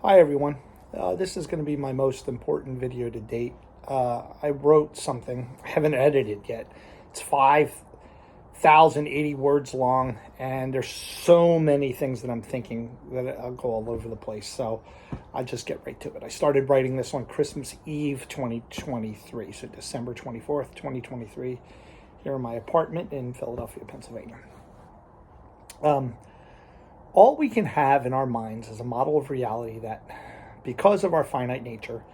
Hi everyone. This is going to be my most important video to date. I wrote something. I haven't edited it yet. It's 5,080 words long, and there's so many things that I'm thinking that I'll go all over the place. So I'll just get right to it. I started writing this on Christmas Eve 2023, so December 24th, 2023, here in my apartment in Philadelphia, Pennsylvania. All we can have in our minds is a model of reality that, because of our finite nature,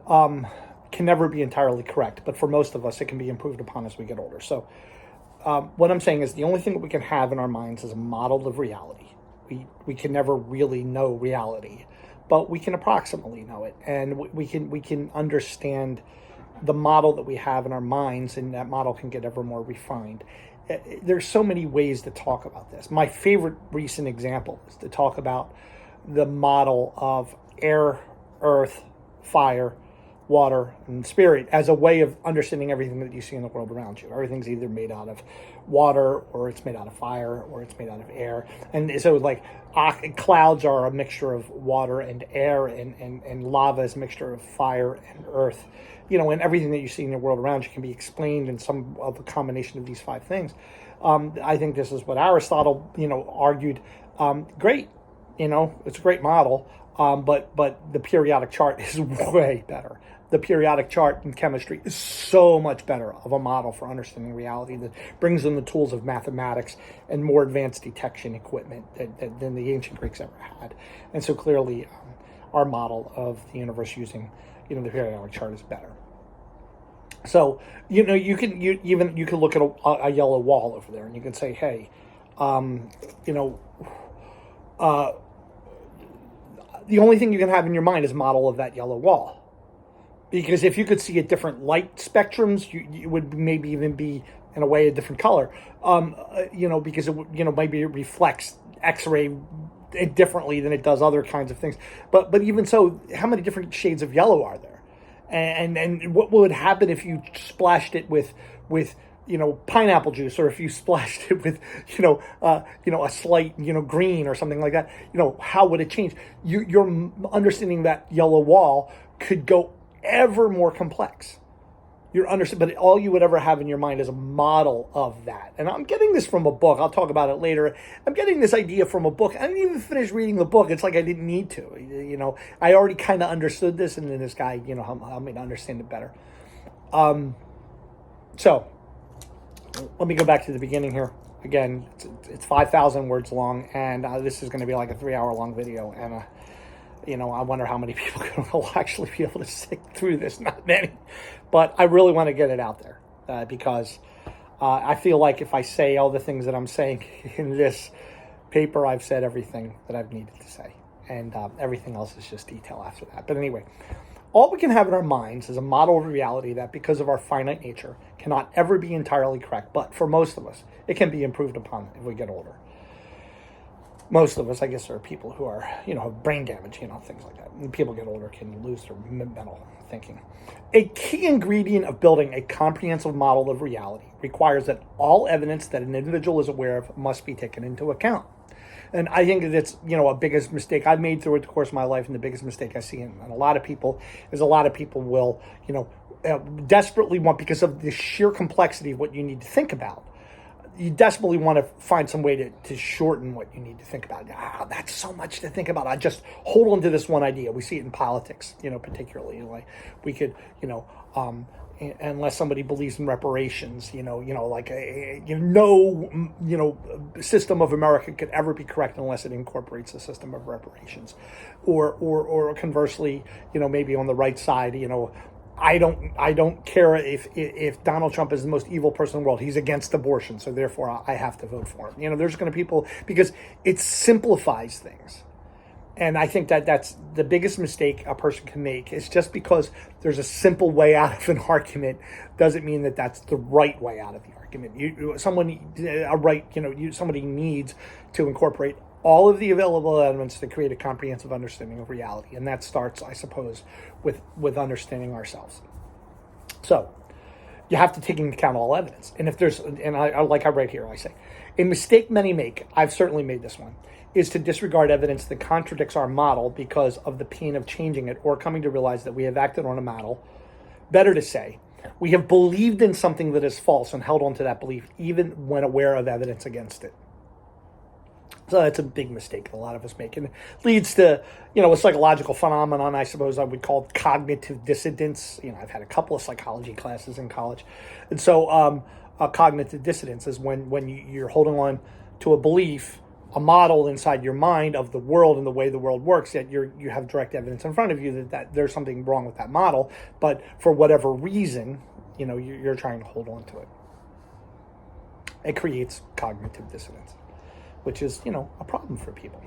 can never be entirely correct. But for most of us, it can be improved upon as we get older. So what I'm saying is the only thing that we can have in our minds is a model of reality. We can never really know reality, but we can approximately know it. And we can understand the model that we have in our minds, and that model can get ever more refined. There's so many ways to talk about this. My favorite recent example is to talk about the model of air, earth, fire, water, and spirit as a way of understanding everything that you see in the world around you. Everything's either made out of water, or it's made out of fire, or it's made out of air. And so like clouds are a mixture of water and air, and lava is a mixture of fire and earth. And everything that you see in the world around you can be explained in some of a combination of these five things. I think this is what Aristotle, argued. Great, it's a great model, but the periodic chart is way better. The periodic chart in chemistry is so much better of a model for understanding reality that brings in the tools of mathematics and more advanced detection equipment than the ancient Greeks ever had. And so clearly, our model of the universe using the periodic chart is better. So you can look at a yellow wall over there, and you can say, hey, the only thing you can have in your mind is a model of that yellow wall. Because if you could see at different light spectrums, you would maybe even be, in a way, a different color. Because maybe it reflects X-ray differently than it does other kinds of things. But even so, how many different shades of yellow are there? And what would happen if you splashed it with pineapple juice, or if you splashed it with a slight green or something like that? How would it change? Your understanding that yellow wall could go ever more complex. But all you would ever have in your mind is a model of that. And I'm getting this from a book. I'll talk about it later. I'm getting this idea from a book. I didn't even finish reading the book. It's like I didn't need to. I already kind of understood this, and then this guy, helped me to understand it better. So let me go back to the beginning here. Again, it's 5,000 words long, and this is going to be like a 3-hour long video. And I wonder how many people will actually be able to stick through this. Not many. But I really want to get it out there because I feel like if I say all the things that I'm saying in this paper, I've said everything that I've needed to say. And everything else is just detail after that. But anyway, all we can have in our minds is a model of reality that, because of our finite nature, cannot ever be entirely correct. But for most of us, it can be improved upon if we get older. Most of us, I guess, are people who are, have brain damage, things like that. And people get older can lose their mental thinking. A key ingredient of building a comprehensive model of reality requires that all evidence that an individual is aware of must be taken into account. And I think that's, a biggest mistake I've made through the course of my life, and the biggest mistake I see in a lot of people is a lot of people will, desperately want, because of the sheer complexity of what you need to think about, you desperately want to find some way to shorten what you need to think about. That's so much to think about. I just hold on to this one idea. We see it in politics, particularly. Like we could, unless somebody believes in reparations, no system of America could ever be correct unless it incorporates a system of reparations, or conversely, maybe on the right side, I don't care if Donald Trump is the most evil person in the world. He's against abortion, so therefore I have to vote for him. There's going to be people, because it simplifies things. And I think that that's the biggest mistake a person can make. Is just because there's a simple way out of an argument doesn't mean that that's the right way out of the argument. Somebody needs to incorporate all of the available elements to create a comprehensive understanding of reality. And that starts, I suppose, with understanding ourselves. So you have to take into account all evidence. And if there's, and I like I write here, I say, a mistake many make, I've certainly made this one, is to disregard evidence that contradicts our model because of the pain of changing it or coming to realize that we have acted on a model. Better to say, we have believed in something that is false and held on to that belief even when aware of evidence against it. So that's a big mistake that a lot of us make. And it leads to, a psychological phenomenon, I suppose I would call it cognitive dissonance. I've had a couple of psychology classes in college. And so cognitive dissonance is when you're holding on to a belief, a model inside your mind of the world and the way the world works, yet you have direct evidence in front of you that there's something wrong with that model. But for whatever reason, you're trying to hold on to it. It creates cognitive dissonance, which is, a problem for people.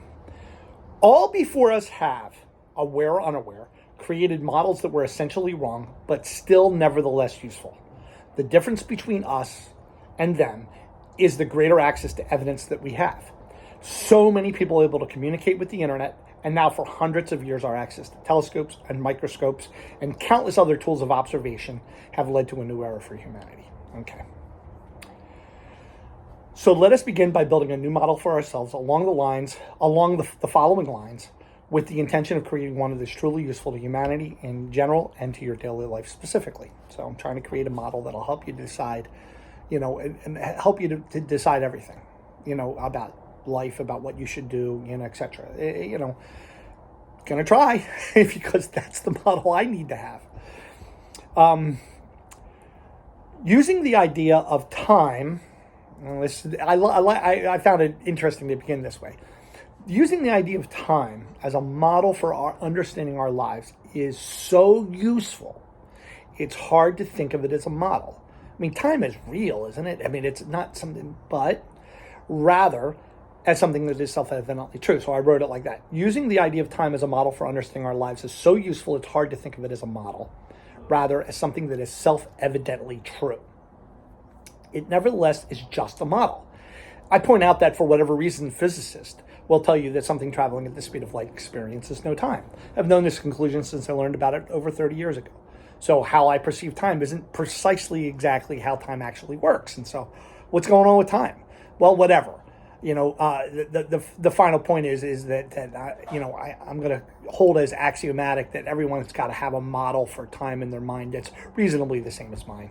All before us have, aware or unaware, created models that were essentially wrong, but still nevertheless useful. The difference between us and them is the greater access to evidence that we have. So many people are able to communicate with the internet, and now for hundreds of years our access to telescopes and microscopes and countless other tools of observation have led to a new era for humanity. Okay. So let us begin by building a new model for ourselves along the following lines, with the intention of creating one that is truly useful to humanity in general and to your daily life specifically. So I'm trying to create a model that'll help you decide, and help you to decide everything, about life, about what you should do, etc. Gonna try because that's the model I need to have. Using the idea of time. I found it interesting to begin this way. Using the idea of time as a model for our understanding our lives is so useful. It's hard to think of it as a model. I mean, time is real, isn't it? I mean, it's not something, but rather as something that is self-evidently true. So I wrote it like that. Using the idea of time as a model for understanding our lives is so useful, it's hard to think of it as a model, rather as something that is self-evidently true. It nevertheless is just a model. I point out that for whatever reason, physicists will tell you that something traveling at the speed of light experiences no time. I've known this conclusion since I learned about it over 30 years ago. So how I perceive time isn't precisely exactly how time actually works. And so what's going on with time? Well, whatever. The final point is that I'm going to hold as axiomatic that everyone's got to have a model for time in their mind that's reasonably the same as mine.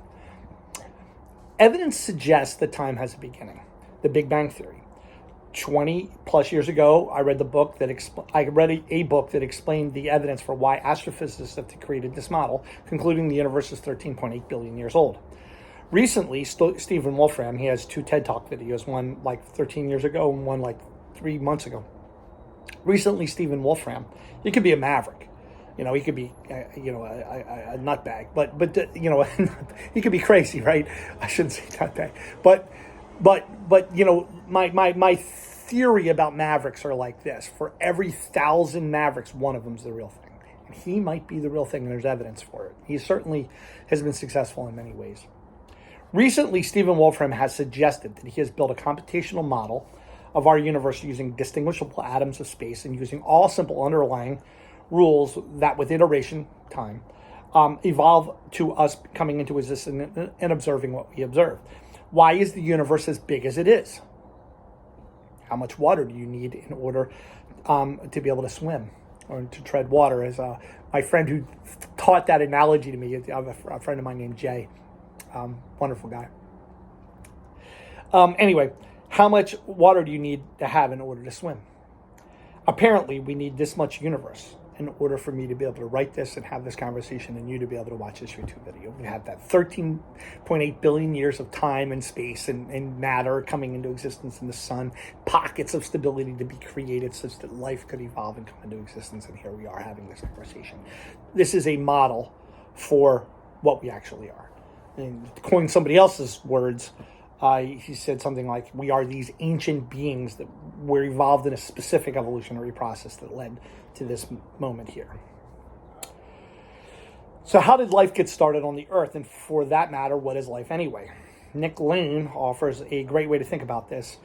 Evidence suggests that time has a beginning. The Big Bang Theory. 20 plus years ago, I read a book that explained the evidence for why astrophysicists have created this model, concluding the universe is 13.8 billion years old. Recently, Stephen Wolfram, he has 2 TED Talk videos, one like 13 years ago and one like 3 months ago. Recently, Stephen Wolfram, he could be a maverick. He could be, a nutbag, but he could be crazy, right? I shouldn't say nutbag, but my theory about mavericks are like this: for every 1,000 mavericks, one of them's the real thing, and he might be the real thing, and there's evidence for it. He certainly has been successful in many ways. Recently, Stephen Wolfram has suggested that he has built a computational model of our universe using distinguishable atoms of space and using all simple underlying rules that with iteration time evolve to us coming into existence and observing what we observe. Why is the universe as big as it is? How much water do you need in order to be able to swim or to tread water? As my friend who taught that analogy to me, a friend of mine named Jay, wonderful guy. Anyway, how much water do you need to have in order to swim? Apparently, we need this much universe in order for me to be able to write this and have this conversation and you to be able to watch this YouTube video. We have that 13.8 billion years of time and space and matter coming into existence in the sun, pockets of stability to be created such that life could evolve and come into existence. And here we are having this conversation. This is a model for what we actually are. And to coin somebody else's words, he said something like, we are these ancient beings that were evolved in a specific evolutionary process that led to this moment here. So how did life get started on the earth? And for that matter, what is life anyway? Nick Lane offers a great way to think about this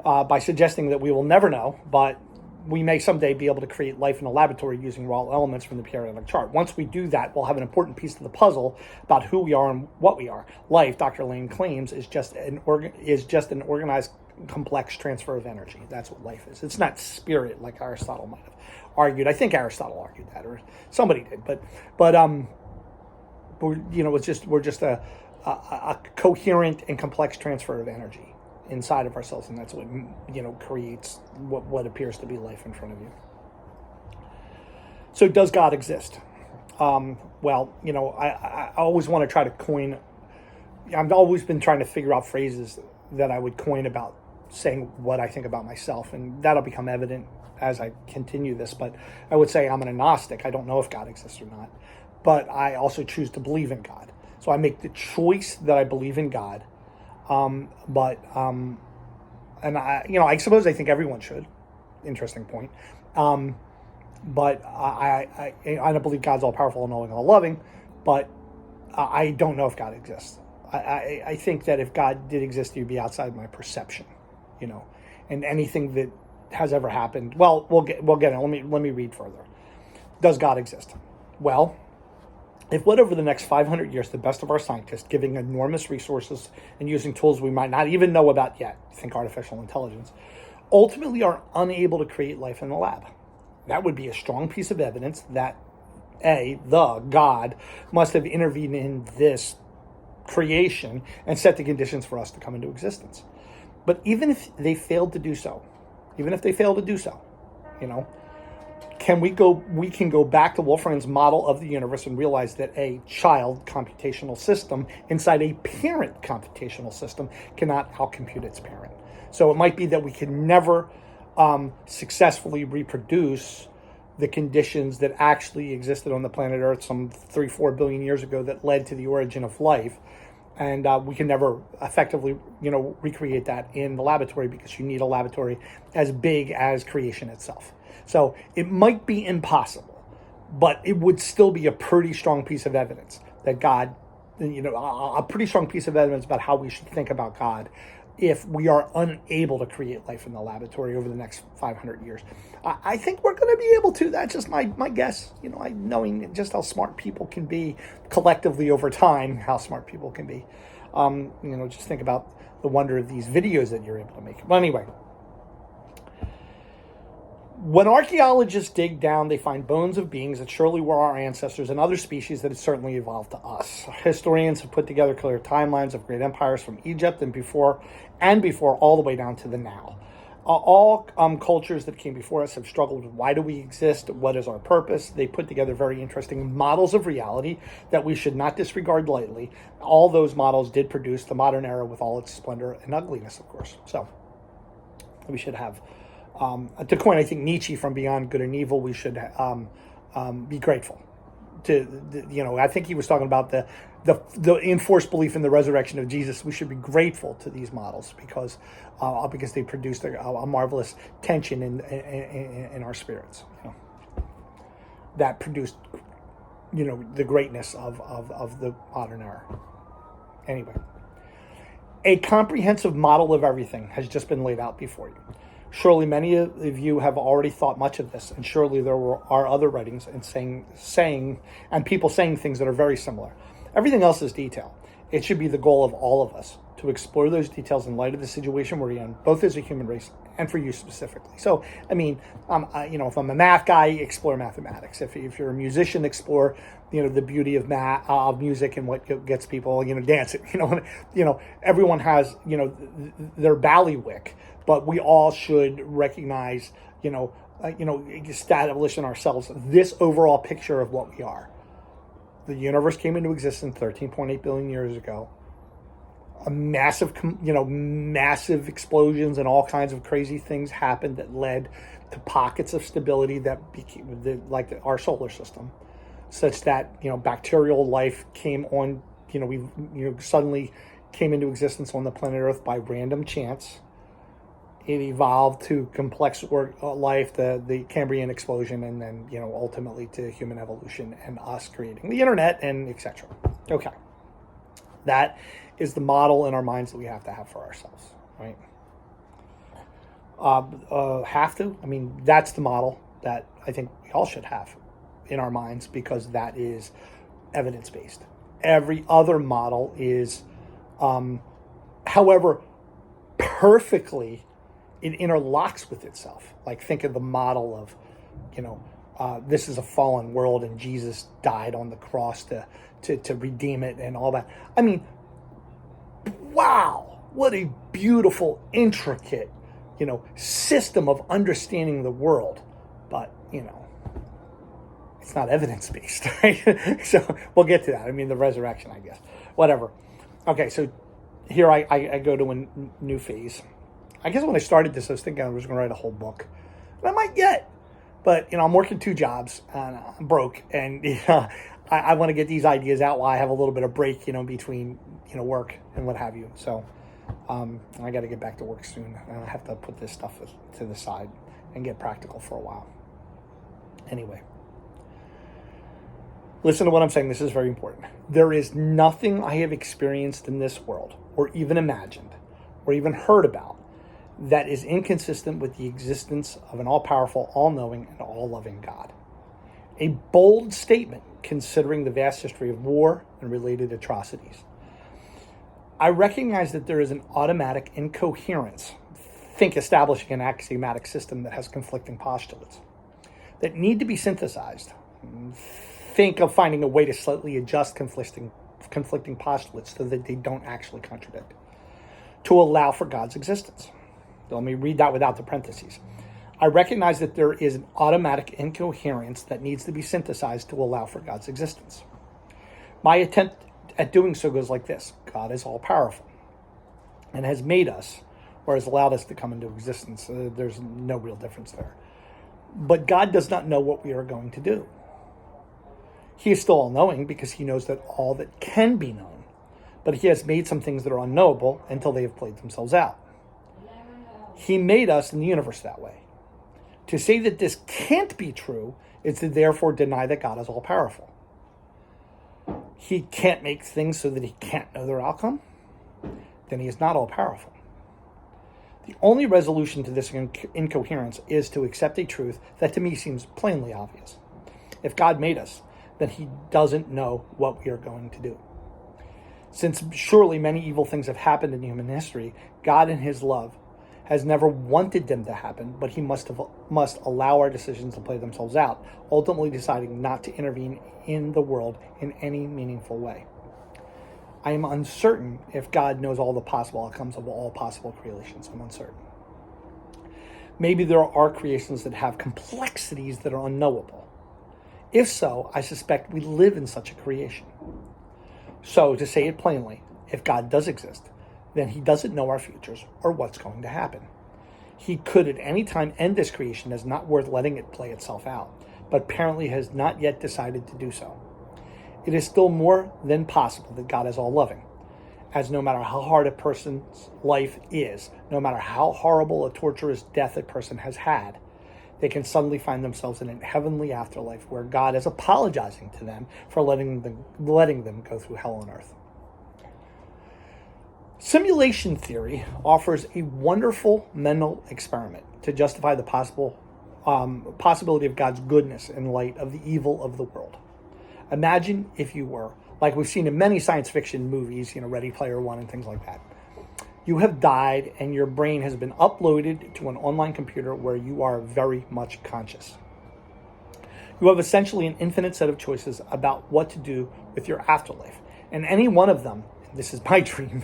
by suggesting that we will never know, but we may someday be able to create life in a laboratory using raw elements from the periodic chart. Once we do that, we'll have an important piece of the puzzle about who we are and what we are. Life, Dr. Lane claims, is just an organized complex transfer of energy. That's what life is. It's not spirit like Aristotle might have argued. I think Aristotle argued that, or somebody did. But we're just a coherent and complex transfer of energy inside of ourselves, and that's what creates what appears to be life in front of you. So, does God exist? I always want to try to coin. I've always been trying to figure out phrases that I would coin about saying what I think about myself, and that'll become evident as I continue this. But I would say I'm an agnostic. I don't know if God exists or not, but I also choose to believe in God. So I make the choice that I believe in God. And I suppose I think everyone should. Interesting point. But I don't believe God's all powerful and all loving, but I don't know if God exists. I think that if God did exist, he'd be outside my perception, and anything that has ever happened. Well, we'll get it. Let me read further. Does God exist? Well, if what over the next 500 years, the best of our scientists, giving enormous resources and using tools we might not even know about yet, think artificial intelligence, ultimately are unable to create life in the lab, that would be a strong piece of evidence that God must have intervened in this creation and set the conditions for us to come into existence. But even if they failed to do so, we can go back to Wolfram's model of the universe and realize that a child computational system inside a parent computational system cannot outcompute its parent. So it might be that we can never successfully reproduce the conditions that actually existed on the planet Earth some 3-4 billion years ago that led to the origin of life. And we can never effectively, recreate that in the laboratory, because you need a laboratory as big as creation itself. So it might be impossible, but it would still be a pretty strong piece of evidence that God, a pretty strong piece of evidence about how we should think about God if we are unable to create life in the laboratory over the next 500 years. I think we're going to be able to. That's just my guess. Knowing just how smart people can be collectively over time, how smart people can be. Just think about the wonder of these videos that you're able to make. Well, anyway, when archaeologists dig down, they find bones of beings that surely were our ancestors and other species that had certainly evolved to us. Historians have put together clear timelines of great empires from Egypt and before all the way down to the now. All cultures that came before us have struggled with why do we exist, what is our purpose. They put together very interesting models of reality that we should not disregard lightly. All those models did produce the modern era with all its splendor and ugliness, of course. So we should have, to coin, I think, Nietzsche from Beyond Good and Evil, we should be grateful. I think he was talking about the enforced belief in the resurrection of Jesus. We should be grateful to these models because they produced a marvelous tension in our spirits. That produced, the greatness of the modern era. Anyway, a comprehensive model of everything has just been laid out before you. Surely many of you have already thought much of this, and surely there are other writings and saying people saying things that are very similar. Everything else is detail. It should be the goal of all of us to explore those details in light of the situation we're in, both as a human race and for you specifically. So, if I'm a math guy, explore mathematics. If you're a musician, explore, the beauty of music and what gets people, dancing. Everyone has, their ballywick. But we all should recognize, establish in ourselves this overall picture of what we are. The universe came into existence 13.8 billion years ago. A massive explosions and all kinds of crazy things happened that led to pockets of stability that became like our solar system, such that bacterial life came on. We suddenly came into existence on the planet Earth by random chance. It evolved to complex life, the Cambrian explosion, and then, ultimately to human evolution and us creating the internet and etc. Okay. That is the model in our minds that we have to have for ourselves, right? That's the model that I think we all should have in our minds, because that is evidence-based. Every other model is, however perfectly, it interlocks with itself. Like, think of the model of, this is a fallen world and Jesus died on the cross to redeem it and all that. I mean, wow, what a beautiful, intricate, system of understanding the world. But, it's not evidence-based, right? So we'll get to that. I mean, the resurrection, I guess. Whatever. Okay, so here I go to a new phase. I guess when I started this, I was thinking I was going to write a whole book. And I might yet. But, I'm working 2 jobs, and I'm broke. And, I want to get these ideas out while I have a little bit of break, between, work and what have you. So I got to get back to work soon. I have to put this stuff to the side and get practical for a while. Anyway. Listen to what I'm saying. This is very important. There is nothing I have experienced in this world, or even imagined, or even heard about, that is inconsistent with the existence of an all-powerful, all-knowing, and all-loving God. A bold statement considering the vast history of war and related atrocities. I recognize that there is an automatic incoherence, think establishing an axiomatic system that has conflicting postulates, that need to be synthesized. Think of finding a way to slightly adjust conflicting postulates so that they don't actually contradict, to allow for God's existence. Let me read that without the parentheses. I recognize that there is an automatic incoherence that needs to be synthesized to allow for God's existence. My attempt at doing so goes like this. God is all-powerful and has made us, or has allowed us to come into existence. There's no real difference there. But God does not know what we are going to do. He is still all-knowing because he knows that all that can be known, but he has made some things that are unknowable until they have played themselves out. He made us in the universe that way. To say that this can't be true is to therefore deny that God is all-powerful. He can't make things so that he can't know their outcome. Then he is not all-powerful. The only resolution to this incoherence is to accept a truth that to me seems plainly obvious. If God made us, then he doesn't know what we are going to do. Since surely many evil things have happened in human history, God in his love has never wanted them to happen, but he must allow our decisions to play themselves out, ultimately deciding not to intervene in the world in any meaningful way. I am uncertain if God knows all the possible outcomes of all possible creations. I'm uncertain. Maybe there are creations that have complexities that are unknowable. If so, I suspect we live in such a creation. So, to say it plainly, if God does exist, then he doesn't know our futures or what's going to happen. He could at any time end this creation as not worth letting it play itself out, but apparently has not yet decided to do so. It is still more than possible that God is all-loving, as no matter how hard a person's life is, no matter how horrible a torturous death a person has had, they can suddenly find themselves in a heavenly afterlife where God is apologizing to them for letting them go through hell on earth. Simulation theory offers a wonderful mental experiment to justify the possibility of God's goodness in light of the evil of the world. Imagine if you were, like we've seen in many science fiction movies, Ready Player One and things like that. You have died and your brain has been uploaded to an online computer where you are very much conscious. You have essentially an infinite set of choices about what to do with your afterlife. And any one of them, this is my dream,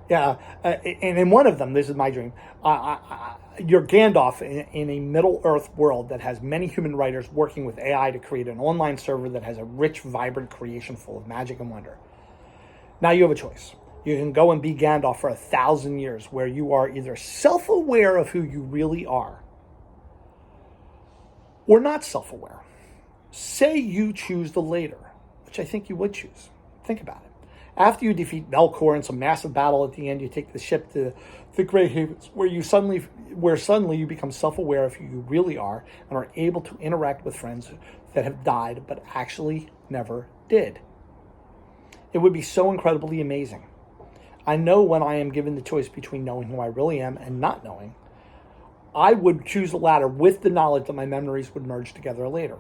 and in one of them, this is my dream, you're Gandalf in a Middle-earth world that has many human writers working with AI to create an online server that has a rich, vibrant creation full of magic and wonder. Now you have a choice. You can go and be Gandalf for 1,000 years, where you are either self-aware of who you really are, or not self-aware. Say you choose the later, which I think you would choose. Think about it. After you defeat Melkor in some massive battle at the end, you take the ship to the Grey Havens, where suddenly you become self-aware of who you really are and are able to interact with friends that have died but actually never did. It would be so incredibly amazing. I know when I am given the choice between knowing who I really am and not knowing, I would choose the latter with the knowledge that my memories would merge together later.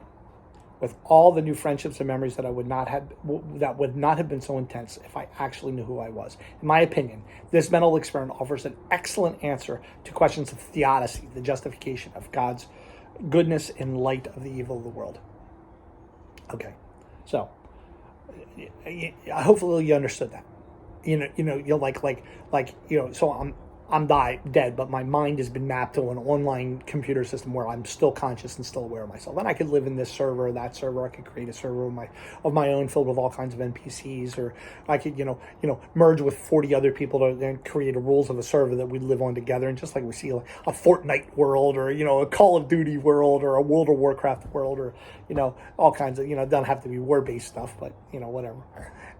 with all the new friendships and memories that would not have been so intense if I actually knew who I was. In my opinion, this mental experiment offers an excellent answer to questions of theodicy, the justification of God's goodness in light of the evil of the world. Okay, so hopefully you understood that. You're so I'm dead, but my mind has been mapped to an online computer system where I'm still conscious and still aware of myself. And I could live in this server or that server. I could create a server of my own filled with all kinds of NPCs, or I could, merge with 40 other people to then create a rules of a server that we live on together. And just like we see like a Fortnite world, or, a Call of Duty world, or a World of Warcraft world, or, all kinds of, it doesn't have to be war-based stuff, but, whatever.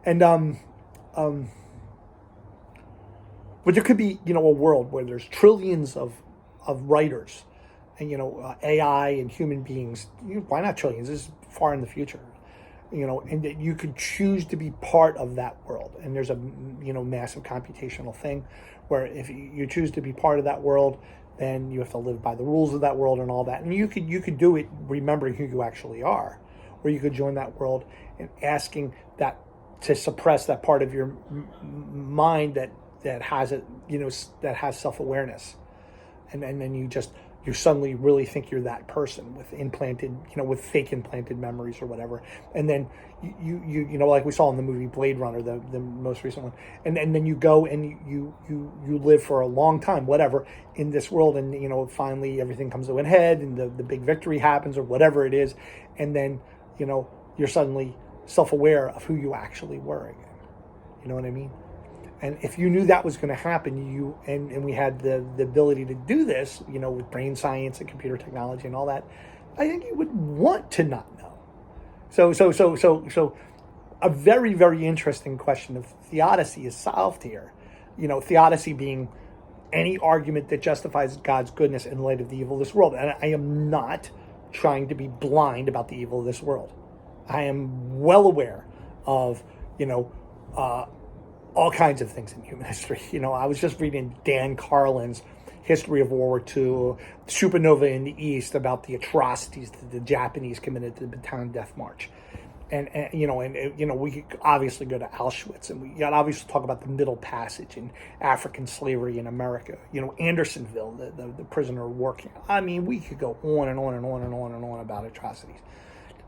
And, but there could be, a world where there's trillions of writers and, AI and human beings. Why not trillions? This is far in the future, and that you could choose to be part of that world. And there's a, massive computational thing where if you choose to be part of that world, then you have to live by the rules of that world and all that. And you could do it remembering who you actually are, or you could join that world and asking that to suppress that part of your mind that has it, that has self-awareness, and then you suddenly really think you're that person with implanted, with fake implanted memories or whatever, and then you like we saw in the movie Blade Runner, the most recent one, and then you go and you live for a long time, whatever, in this world, and finally everything comes to an head, and the big victory happens or whatever it is, and then you're suddenly self-aware of who you actually were again. You know what I mean? And if you knew that was going to happen, and we had the ability to do this, with brain science and computer technology and all that, I think you would want to not know. So a very, very interesting question of theodicy is solved here. Theodicy being any argument that justifies God's goodness in light of the evil of this world. And I am not trying to be blind about the evil of this world. I am well aware of, all kinds of things in human history. I was just reading Dan Carlin's History of World War II, Supernova in the East, about the atrocities that the Japanese committed to the Bataan Death March. And we could obviously go to Auschwitz, and we got obviously talk about the Middle Passage and African slavery in America. Andersonville, the prisoner of war camp. I mean, we could go on and on and on and on and on about atrocities.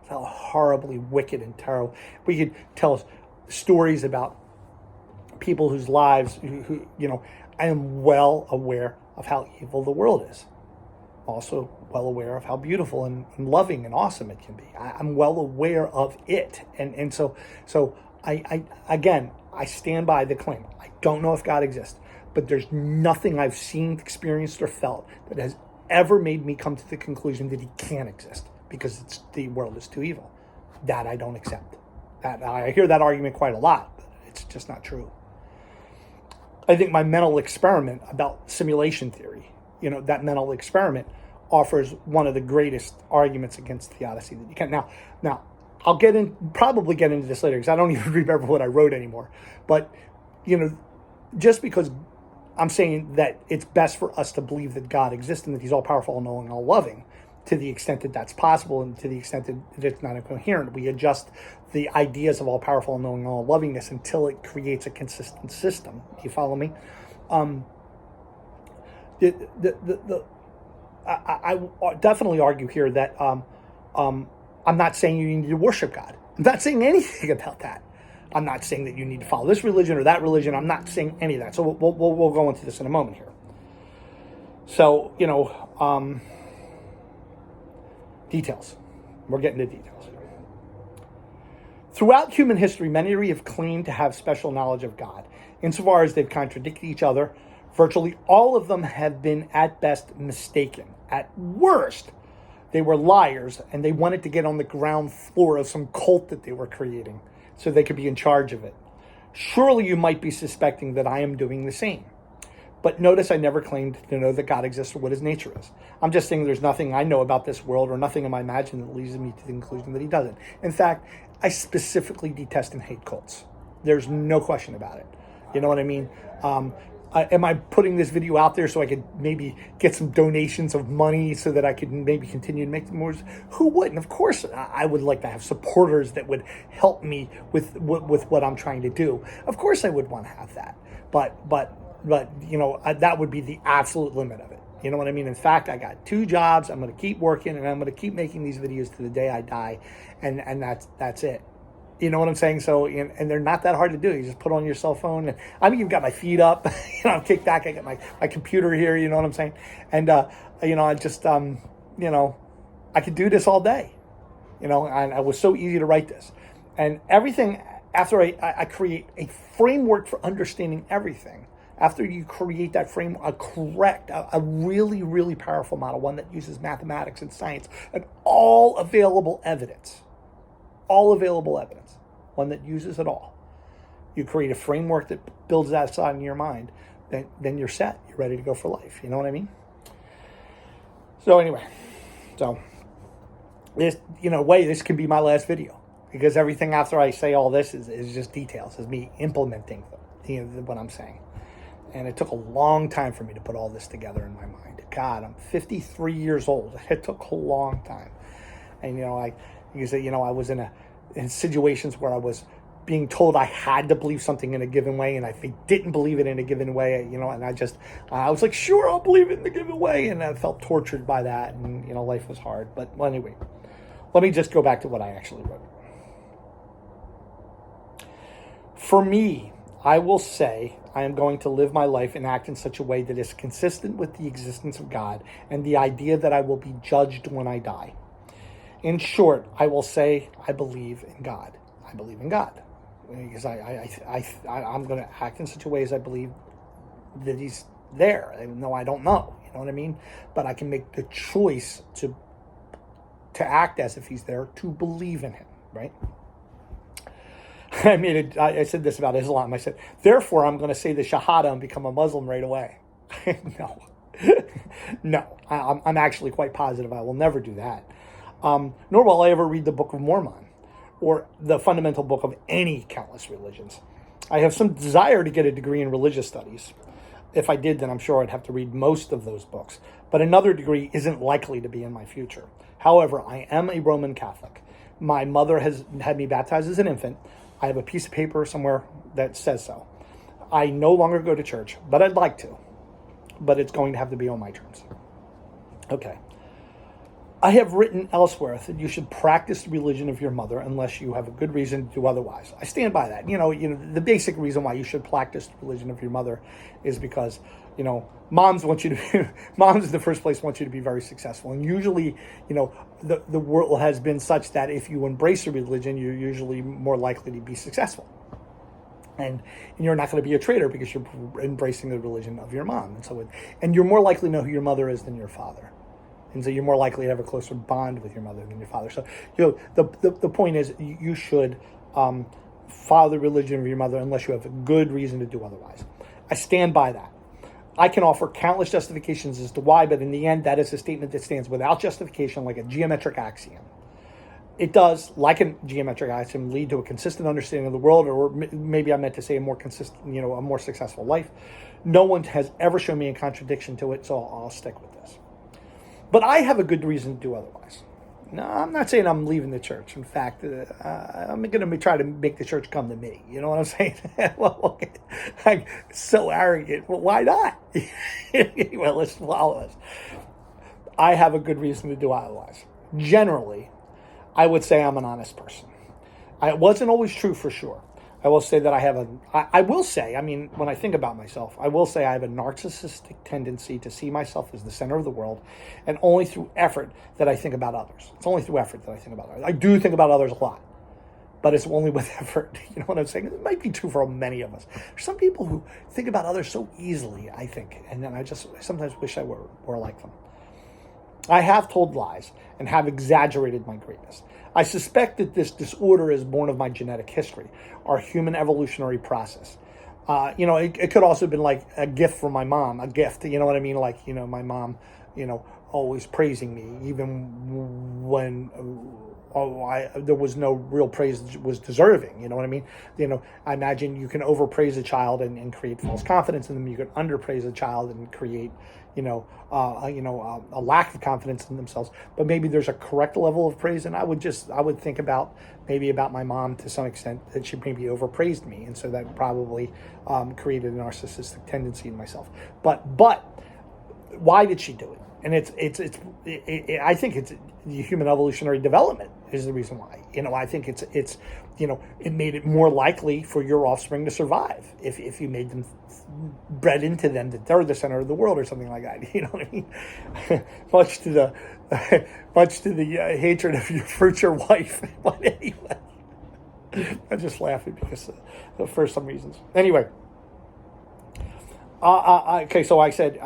How horribly wicked and terrible. We could tell stories about people whose lives, I am well aware of how evil the world is. Also well aware of how beautiful and loving and awesome it can be. I'm well aware of it. And so I stand by the claim. I don't know if God exists, but there's nothing I've seen, experienced, or felt that has ever made me come to the conclusion that he can't exist because the world is too evil. That I don't accept. That I hear that argument quite a lot, but it's just not true. I think my mental experiment about simulation theory, that mental experiment offers one of the greatest arguments against theodicy that you can. Now, I'll probably get into this later because I don't even remember what I wrote anymore. But, just because I'm saying that it's best for us to believe that God exists and that he's all powerful, all knowing, all loving, to the extent that that's possible and to the extent that it's not incoherent. We adjust the ideas of all powerful, all knowing, all lovingness until it creates a consistent system. Do you follow me? I definitely argue here that I'm not saying you need to worship God. I'm not saying anything about that. I'm not saying that you need to follow this religion or that religion. I'm not saying any of that. So we'll go into this in a moment here. So, details. We're getting to details here. Throughout human history, many have claimed to have special knowledge of God. Insofar as they've contradicted each other, virtually all of them have been at best mistaken. At worst, they were liars and they wanted to get on the ground floor of some cult that they were creating so they could be in charge of it. Surely you might be suspecting that I am doing the same. But notice I never claimed to know that God exists or what his nature is. I'm just saying there's nothing I know about this world or nothing in my imagination that leads me to the conclusion that he doesn't. In fact, I specifically detest and hate cults. There's no question about it. You know what I mean? Am I putting this video out there so I could maybe get some donations of money so that I could maybe continue to make more? Who wouldn't? Of course, I would like to have supporters that would help me with what I'm trying to do. Of course, I would want to have that. But that would be the absolute limit of it. You know what I mean? In fact, I got 2 jobs. I'm going to keep working, and I'm going to keep making these videos to the day I die, and that's it. You know what I'm saying? So, and they're not that hard to do. You just put on your cell phone. And I mean, you've got my feet up, I'm kicked back. I got my computer here. You know what I'm saying? And, I just, I could do this all day, and it was so easy to write this. And everything, after I create a framework for understanding everything, after you create that framework, a really, really powerful model, one that uses mathematics and science and all available evidence, one that uses it all. You create a framework that builds that side in your mind, then you're set. You're ready to go for life. You know what I mean? So anyway, this, this can be my last video, because everything after I say all this is just details, is me implementing what I'm saying. And it took a long time for me to put all this together in my mind. God, I'm 53 years old. It took a long time. And, I was in situations where I was being told I had to believe something in a given way, and if I didn't believe it in a given way, and I was like, sure, I'll believe it in the given way, and I felt tortured by that, and, life was hard. But anyway, let me just go back to what I actually wrote. For me, I will say I am going to live my life and act in such a way that is consistent with the existence of God and the idea that I will be judged when I die. In short, I will say I believe in God. I believe in God, because I'm going to act in such a way as I believe that He's there. Even though I don't know, you know what I mean? But I can make the choice to act as if He's there, to believe in Him, right? I said this about Islam. I said, therefore, I'm going to say the Shahada and become a Muslim right away. No, I'm actually quite positive I will never do that. Nor will I ever read the Book of Mormon or the fundamental book of any countless religions. I have some desire to get a degree in religious studies. If I did, then I'm sure I'd have to read most of those books. But another degree isn't likely to be in my future. However, I am a Roman Catholic. My mother has had me baptized as an infant. I have a piece of paper somewhere that says so. I no longer go to church, but I'd like to. But it's going to have to be on my terms. Okay. I have written elsewhere that you should practice the religion of your mother unless you have a good reason to do otherwise. I stand by that. The basic reason why you should practice the religion of your mother is because, moms want you to moms in the first place want you to be very successful. And usually, the world has been such that if you embrace a religion, you're usually more likely to be successful. And you're not going to be a traitor because you're embracing the religion of your mom. And you're more likely to know who your mother is than your father. And so you're more likely to have a closer bond with your mother than your father. So, the point is you should follow the religion of your mother unless you have a good reason to do otherwise. I stand by that. I can offer countless justifications as to why, but in the end, that is a statement that stands without justification, like a geometric axiom. It does, like a geometric axiom, lead to a consistent understanding of the world, or maybe I meant to say a more consistent, a more successful life. No one has ever shown me a contradiction to it, so I'll stick with this. But I have a good reason to do otherwise. No, I'm not saying I'm leaving the church. In fact, I'm going to try to make the church come to me. You know what I'm saying? Well, okay. I'm so arrogant. Well, why not? Well, let's follow this. I have a good reason to do otherwise. Generally, I would say I'm an honest person. It wasn't always true for sure. I will say that when I think about myself, I will say I have a narcissistic tendency to see myself as the center of the world, and only through effort that I think about others. It's only through effort that I think about others. I do think about others a lot, but it's only with effort. You know what I'm saying? It might be true for many of us. There's some people who think about others so easily, I think, and then I just sometimes wish I were like them. I have told lies and have exaggerated my greatness. I suspect that this disorder is born of my genetic history, our human evolutionary process. It could also have been like a gift from my mom, a gift, you know what I mean? Like, my mom, always praising me, even when there was no real praise that was deserving. You know what I mean? I imagine you can overpraise a child and create false confidence in them. You can underpraise a child and create, a lack of confidence in themselves. But maybe there's a correct level of praise, and I would think about my mom to some extent, that she maybe overpraised me, and so that probably created a narcissistic tendency in myself. But why did she do it? And I think it's the human evolutionary development is the reason why. I think it's it made it more likely for your offspring to survive if you made them bred into them that they're the center of the world or something like that. You know what I mean? much to the hatred of your future wife. But anyway, I'm just laughing because for some reasons. Anyway. Okay, so I said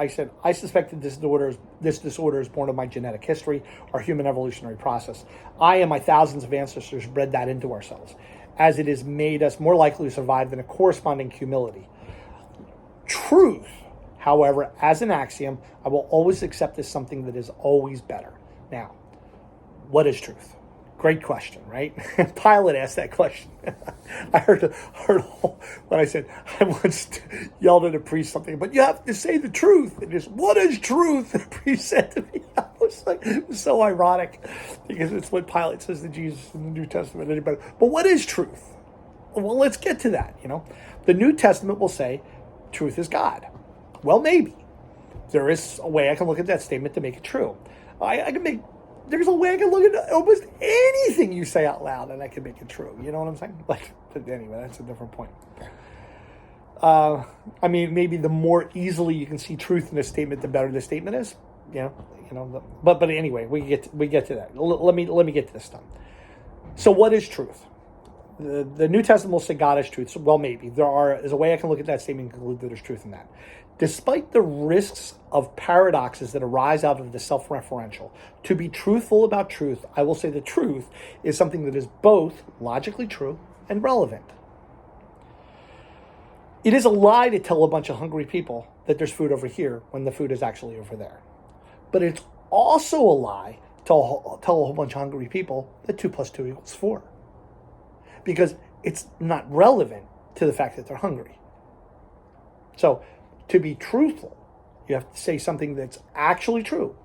I suspected this disorder is born of my genetic history, our human evolutionary process. I and my thousands of ancestors bred that into ourselves, as it has made us more likely to survive than a corresponding humility. Truth, however, as an axiom, I will always accept as something that is always better. Now, what is truth? Great question, right? Pilate asked that question. I heard when I said, I once yelled at a priest something, but you have to say the truth. And just, what is truth? The priest said to me. I was like, it was so ironic because it's what Pilate says to Jesus in the New Testament. But what is truth? Well, let's get to that. The New Testament will say truth is God. Well, maybe. There is a way I can look at that statement to make it true. There's a way I can look at almost anything you say out loud and I can make it true. You know what I'm saying? But anyway, that's a different point. Maybe the more easily you can see truth in a statement, the better the statement is. But anyway, we get to that. Let me get to this done. So what is truth? The New Testament will say God is truth. So, well, maybe there's a way I can look at that statement and conclude that there's truth in that. Despite the risks of paradoxes that arise out of the self-referential, to be truthful about truth, I will say the truth is something that is both logically true and relevant. It is a lie to tell a bunch of hungry people that there's food over here when the food is actually over there. But it's also a lie to tell a whole bunch of hungry people that 2 + 2 = 4. Because it's not relevant to the fact that they're hungry. So, to be truthful, you have to say something that's actually true,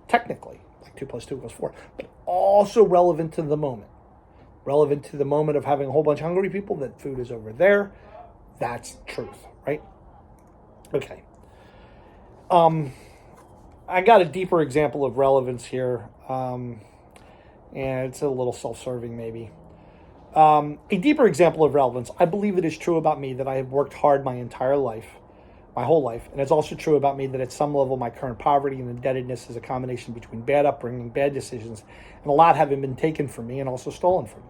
technically, like 2 + 2 = 4, but also relevant to the moment. Relevant to the moment of having a whole bunch of hungry people, that food is over there. That's truth, right? Okay. I got a deeper example of relevance here, and it's a little self-serving maybe. A deeper example of relevance. I believe it is true about me that I have worked hard my whole life, and it's also true about me that at some level my current poverty and indebtedness is a combination between bad upbringing, bad decisions, and a lot having been taken from me and also stolen from me.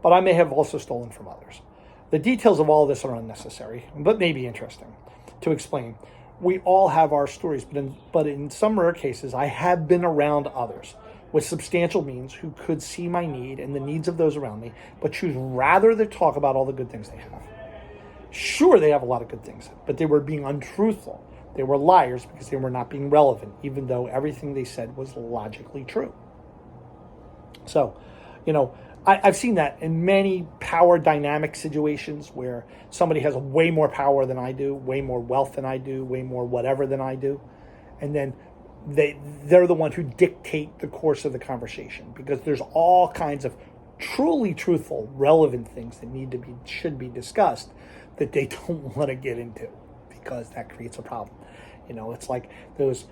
But I may have also stolen from others. The details of all of this are unnecessary, but may be interesting to explain. We all have our stories, but in some rare cases, I have been around others with substantial means who could see my need and the needs of those around me, but choose rather to talk about all the good things they have. Sure, they have a lot of good things, but they were being untruthful. They were liars because they were not being relevant, even though everything they said was logically true. So, I've seen that in many power dynamic situations where somebody has way more power than I do, way more wealth than I do, way more whatever than I do. And then they're the one who dictate the course of the conversation because there's all kinds of truly truthful, relevant things that should be discussed that they don't want to get into because that creates a problem. It's like those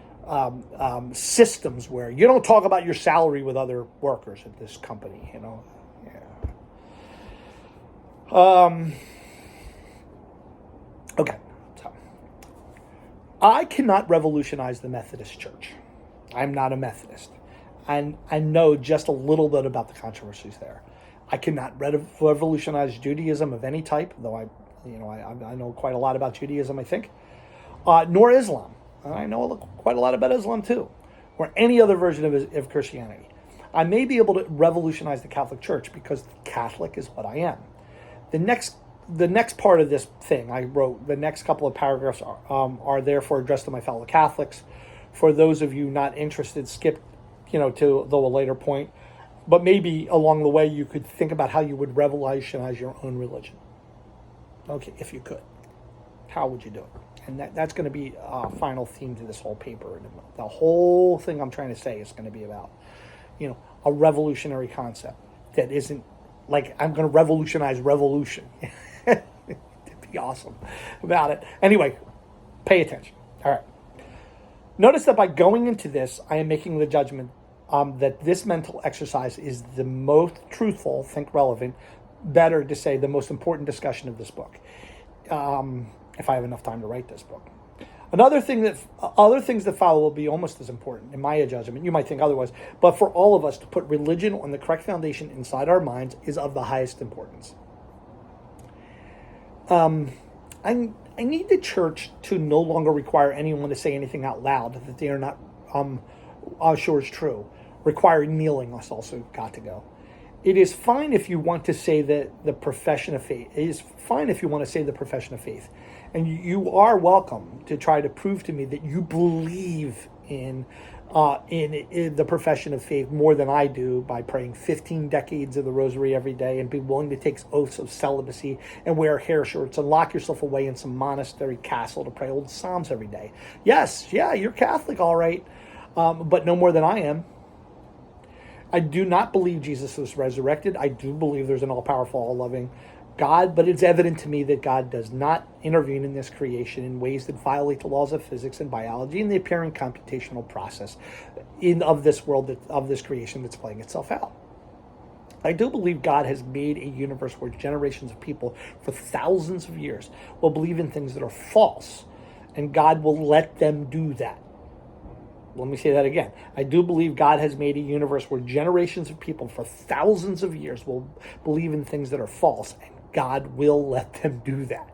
systems where you don't talk about your salary with other workers at this company, Yeah. Okay, so I cannot revolutionize the Methodist Church. I'm not a Methodist. And I know just a little bit about the controversies there. I cannot revolutionize Judaism of any type, though I know quite a lot about Judaism, I think, nor Islam. I know quite a lot about Islam too, or any other version of Christianity. I may be able to revolutionize the Catholic Church because Catholic is what I am. The next part of this thing I wrote, the next couple of paragraphs are therefore addressed to my fellow Catholics. For those of you not interested, skip to a later point. But maybe along the way you could think about how you would revolutionize your own religion. Okay, if you could. How would you do it? And that's going to be a final theme to this whole paper. And the whole thing I'm trying to say is going to be about, a revolutionary concept that isn't like I'm going to revolutionize revolution. It'd be awesome about it. Anyway, pay attention. All right. Notice that by going into this, I am making the judgment that this mental exercise is the most truthful, think relevant, better to say the most important discussion of this book. If I have enough time to write this book. Other things that follow will be almost as important, in my judgment. You might think otherwise, but for all of us to put religion on the correct foundation inside our minds is of the highest importance. I need the church to no longer require anyone to say anything out loud that they are not sure is true. Requiring kneeling has also got to go. It is fine if you want to say that the profession of faith. It is fine if you want to say the profession of faith. And you are welcome to try to prove to me that you believe in the profession of faith more than I do by praying 15 decades of the rosary every day and be willing to take oaths of celibacy and wear hair shirts and lock yourself away in some monastery castle to pray old psalms every day. Yes, yeah, you're Catholic, all right, but no more than I am. I do not believe Jesus was resurrected. I do believe there's an all-powerful, all-loving God, but it's evident to me that God does not intervene in this creation in ways that violate the laws of physics and biology and the apparent computational process of this world, of this creation that's playing itself out. I do believe God has made a universe where generations of people for thousands of years will believe in things that are false, and God will let them do that. Let me say that again. I do believe God has made a universe where generations of people for thousands of years will believe in things that are false, and God will let them do that.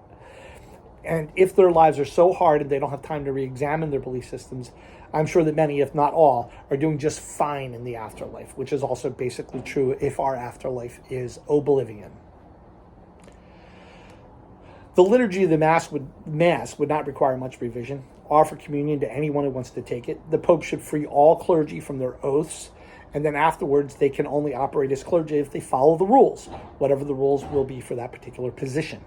And if their lives are so hard and they don't have time to re-examine their belief systems, I'm sure that many, if not all, are doing just fine in the afterlife, which is also basically true if our afterlife is oblivion. The liturgy of the Mass would not require much revision. Offer communion to anyone who wants to take it. The Pope should free all clergy from their oaths, and then afterwards they can only operate as clergy if they follow the rules, whatever the rules will be for that particular position.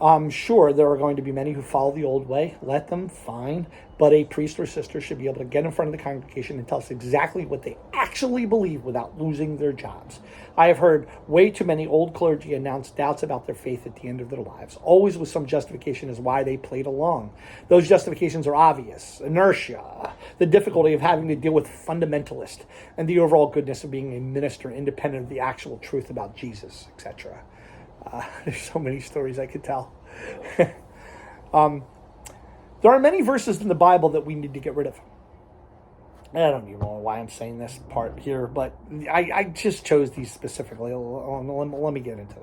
I'm sure there are going to be many who follow the old way. Let them, fine. But a priest or sister should be able to get in front of the congregation and tell us exactly what they actually believe without losing their jobs. I have heard way too many old clergy announce doubts about their faith at the end of their lives, always with some justification as why they played along. Those justifications are obvious. Inertia, the difficulty of having to deal with fundamentalists, and the overall goodness of being a minister independent of the actual truth about Jesus, etc. There's so many stories I could tell. There are many verses in the Bible that we need to get rid of. I don't even know why I'm saying this part here, but I just chose these specifically. Let me get into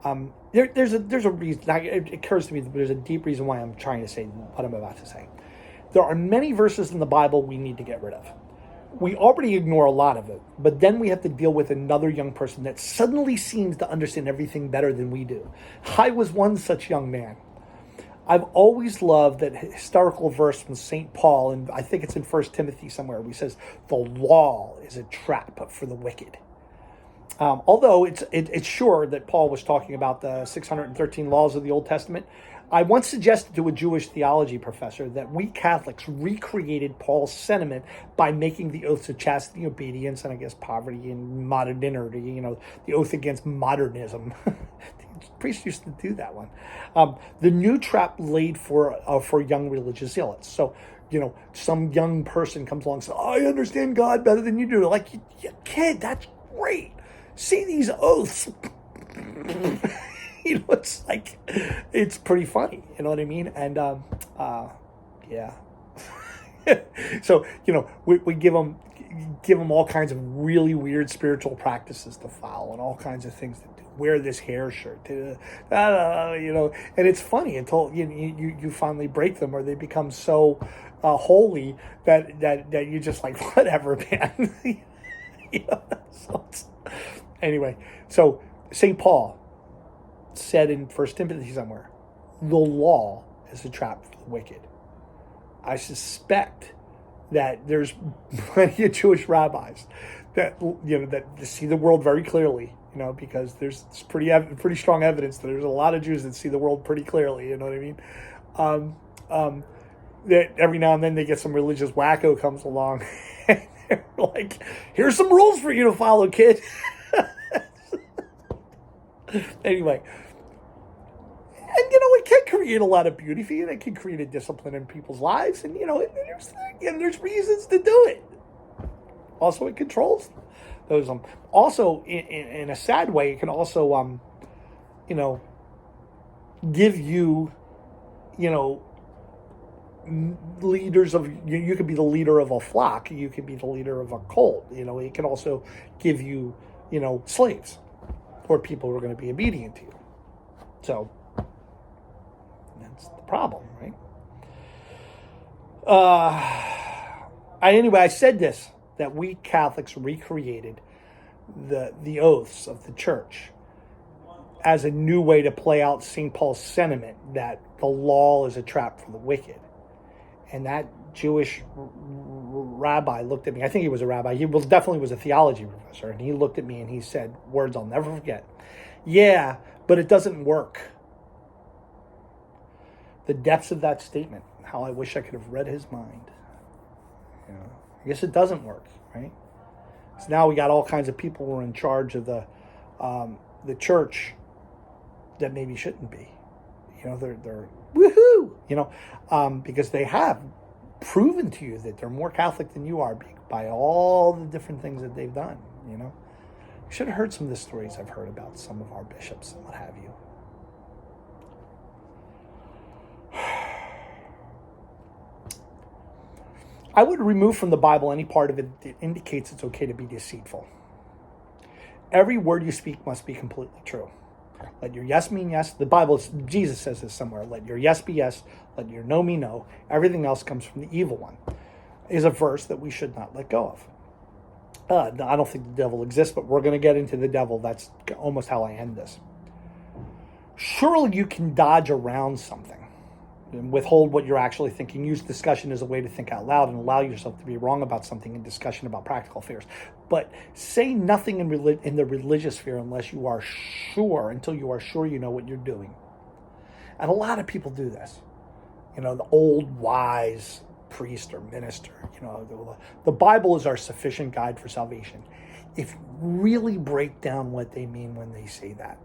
them. There's a reason. It occurs to me that there's a deep reason why I'm trying to say what I'm about to say. There are many verses in the Bible we need to get rid of. We already ignore a lot of it, but then we have to deal with another young person that suddenly seems to understand everything better than we do. I was one such young man. I've always loved that historical verse from St. Paul, and I think it's in 1 Timothy somewhere, where he says, the law is a trap for the wicked. Although it's sure that Paul was talking about the 613 laws of the Old Testament, I once suggested to a Jewish theology professor that we Catholics recreated Paul's sentiment by making the oaths of chastity, obedience, and I guess poverty and modernity, the oath against modernism. Priests used to do that one. The new trap laid for young religious zealots. So, some young person comes along and says, I understand God better than you do. Like, you kid, that's great. See these oaths. It's like, it's pretty funny. You know what I mean? And, yeah. So, we give them all kinds of really weird spiritual practices to follow and all kinds of things to do. Wear this hair shirt, and it's funny until you finally break them or they become so holy that you're just like, whatever, man. Anyway, so St. Paul said in 1 Timothy somewhere, the law is a trap for the wicked. I suspect that there's plenty of Jewish rabbis that that see the world very clearly, because there's pretty strong evidence that there's a lot of Jews that see the world pretty clearly. You know what I mean? That every now and then they get some religious wacko comes along, and they're like, "Here's some rules for you to follow, kid." Anyway, and it can create a lot of beauty for you, and it can create a discipline in people's lives, and there's reasons to do it. Also, it controls those. Also, in a sad way, it can also, give you, leaders of. You could be the leader of a flock. You could be the leader of a cult. It can also give you, slaves, or people who are going to be obedient to you. So that's the problem, right? Anyway, I said this, that we Catholics recreated the oaths of the church as a new way to play out St. Paul's sentiment that the law is a trap for the wicked. And that Jewish rabbi looked at me. I think he was a rabbi. He definitely was a theology professor. And he looked at me and he said, words I'll never forget. "Yeah, but it doesn't work." The depths of that statement, how I wish I could have read his mind. I guess it doesn't work, right? So now we got all kinds of people who are in charge of the church that maybe shouldn't be. They're woohoo, because they have proven to you that they're more Catholic than you are by all the different things that they've done. You should have heard some of the stories I've heard about some of our bishops and what have you. I would remove from the Bible any part of it that indicates it's okay to be deceitful. Every word you speak must be completely true. Let your yes mean yes. The Bible, Jesus says this somewhere. Let your yes be yes. Let your no mean no. Everything else comes from the evil one. Is a verse that we should not let go of. I don't think the devil exists, but we're going to get into the devil. That's almost how I end this. Surely you can dodge around something and withhold what you're actually thinking. Use discussion as a way to think out loud and allow yourself to be wrong about something in discussion about practical affairs. But say nothing in the religious sphere until you are sure you know what you're doing. And a lot of people do this. The old wise priest or minister. The Bible is our sufficient guide for salvation. If you really break down what they mean when they say that,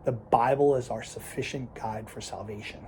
the Bible is our sufficient guide for salvation.